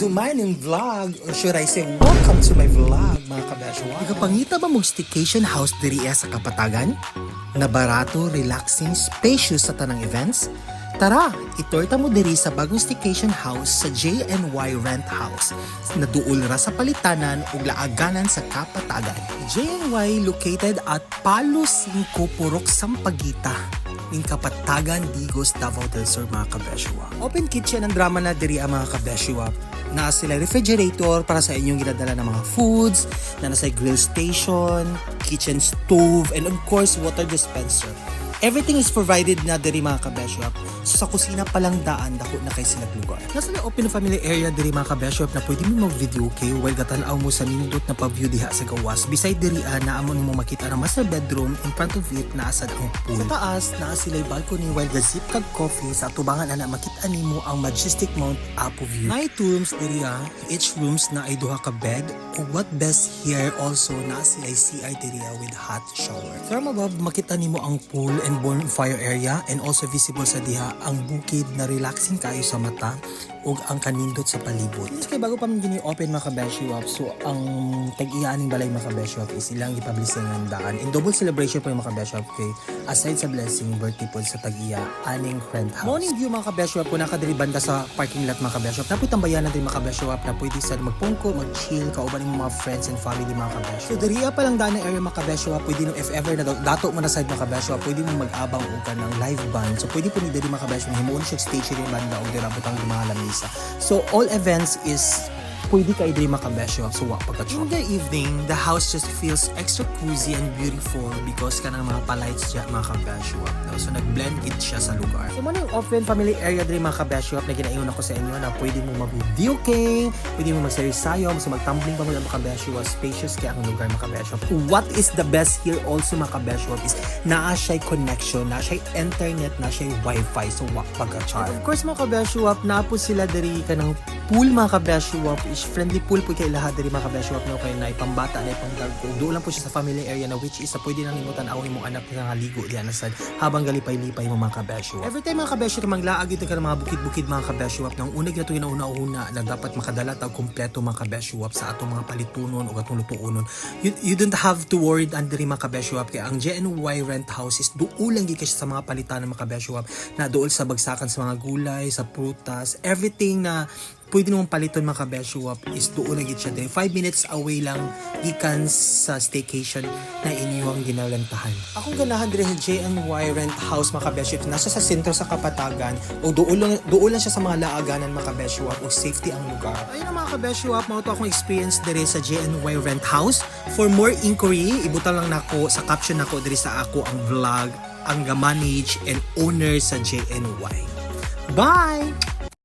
to my new vlog, or should I say, welcome to my vlog, mga kabeswa. Ikapangita ba mong staycation house diri sa Kapatagan? Na barato, relaxing, spacious sa tanang events? Tara, itorta mo diri sa bagong staycation house sa JNY Rent House na duol ra sa Palitanan ug laaganan sa Kapatagan. JNY located at Palo 5 Purok Sampaguita in Kapatagan, Digos, Davao del Sur, mga kabeswa. Open kitchen ang drama na diri mga kabeswa. Na sila refrigerator para sa inyong ginadala ng mga foods, na nasa grill station, kitchen stove, and of course, water dispenser. Everything is provided na diri mga kabeshop. So sa kusina palang daan, dako na kay silang lugar. Nasa may open family area diri mga kabeshop na pwede mo mag-video okay while gatanaw mo sa nindot na pag-view diha sa gawas. Beside diri na amo nimo makita ang master bedroom, in front of it naasad ang pool. Sa taas, naa sila'y balcony while gazip kag coffee sa atubangan na makita nimo ang majestic Mount Apo view. May 2 rooms diri each rooms na ay duha ka bed. Ug what best here also na sila'y CR diri with hot shower. From above makita nimo ang pool and bonfire area, and also visible sa diha ang bukid na relaxing kayo sa mata ug ang kanindot sa palibot. Kay bago pa man gini open mga kabeshiwap, so ang tag-iyaan ning balay mga kabeshiwap is ilang gipublish ng daan. In double celebration po yung mga kabeshiwap kay aside sa blessing birthday po sa tag-iya aning friend house. Morning view mga kabeshiwap po nakadiri banda sa parking lot mga kabeshiwap. Napoy tambayan natin mga kabeshiwap na pwede sa magpungko, mag-chill, kauban ng mga friends and family mga kabeshiwap. So diriya pa lang daan area mga kabeshiwap, pwede no if ever na dato mo na side mga kabeshiwap, pwede mo mag-abang o ka ng live band. So pwede po ni diri mga kabeshiwap himuon siya stage yung banda o dira butang mga lamisa. So all events is pwede ka i-dream makabesyo so pagka-chop. In the evening, the house just feels extra cozy and beautiful because ka ng mga palights dyan mga kabesyo. So nag-blend it siya sa lugar. So man yung open family area din mga kabesyo na ginaiwan ako sa inyo na pwede mo mag-video king, pwede mo mag-serisayo, so mag-tumbling pa mo mga kabesyo, spacious kaya ang lugar mga kabesyo. What is the best here also mga kabesyo is naa siya connection, naa siya internet, naa siya wifi, so pagka-charm. Of course mga kabesyo, na po sila dari ka ng pool mga kabesyo, is friendly pool po kay lahat diri mga kabesyo no kay na ipambata na ipangdagko. Doon lang po siya sa family area na which is pwede nang limutan awon imong anak nga ligo diyan sa habang galipay-lipay mo mga kabesyo. Every time mga kabesyo manglaag ito ka ng mga bukid-bukid mga kabesyo nang uneg na to una na dapat makadala tag kompleto mga kabesyo sa atong mga palitunon o atong lutuonon. You don't have to worry andiri mga kabesyo kay ang JNY Rent House is duol lang gyud sa mga palitan ng mga kabesyo na duol sa bagsakan sa mga gulay, sa prutas, everything na pwede naman paliton mga kabesyo is doon na siya din. 5 minutes away lang gikan sa staycation na inyong ginalantahan. Akong ganahan din sa JNY Rent House mga kabesyo. Nasa sa sentro sa Kapatagan o doon lang siya sa mga laaganan mga kabesyo o safety ang lugar. Ayun na mga kabesyo, mauto akong experience din sa JNY Rent House. For more inquiry, ibutan lang nako sa caption nako diri sa ako ang vlog ang manage and owner sa JNY. Bye!